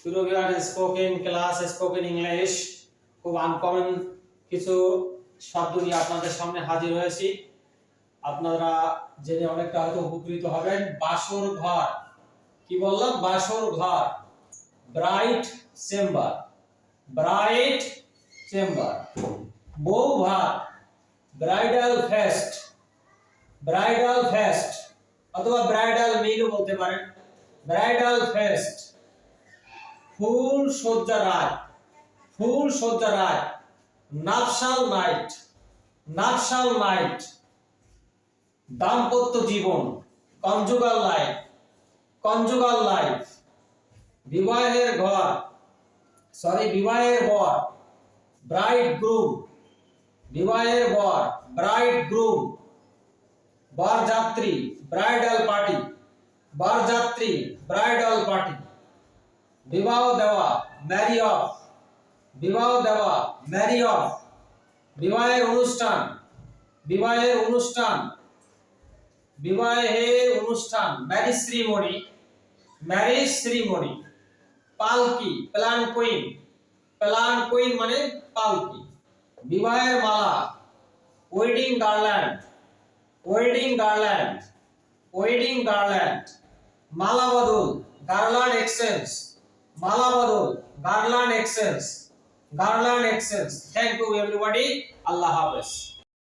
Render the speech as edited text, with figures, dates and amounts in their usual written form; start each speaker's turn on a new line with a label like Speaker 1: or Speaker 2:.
Speaker 1: শুরু বিভাগ spoken class spoken English খুব আনকমন কিছু শব্দ নিয়ে আপনাদের সামনে হাজির হয়েছি। আপনারা জেনে অনেকটা হয়তো উপকৃত হবেন। বাসর ঘর, কি বললাম? বাসর ঘর, ব্রাইট চেম্বার, ব্রাইট চেম্বার। বউ ভাত, ব্রাইডাল ফেস্ট, ব্রাইডাল ফেস্ট অথবা ব্রাইডাল মিলও বলতে পারেন। Bridal fest. ফুল সজ্জা রাত, ফুল সজ্জা রাত, নাপশাল নাইট, নাপশাল নাইট। দাম্পত্য জীবন, কনজুগাল লাইফ, কনজুগাল লাইফ। বিবাহের ঘর, বিবাহের বর, ব্রাইড গ্রুম, বিবাহের বর, ব্রাইড গ্রুম। বরযাত্রী, ব্রাইডাল পার্টি, বরযাত্রী, ব্রাইডাল পার্টি। বিবাহ দেওয়া, ম্যারি অফ, বিবাহ দেওয়া, ম্যারি অফ। বিবাহের অনুষ্ঠান, বিবাহের অনুষ্ঠান, বিবাহের অনুষ্ঠান, ম্যারেজ সেরিমনি, ম্যারেজ সেরিমনি। পালকি, প্যালানকুইন, প্যালানকুইন মানে পালকি। বিবাহের মালা, wedding garland, wedding garland, wedding garland. মালা বদল, গার্ল্যান্ড এক্সচেঞ্জ, মালা বদল, garland exchange, garland exchange. Thank you everybody. আল্লাহ হাফেজ।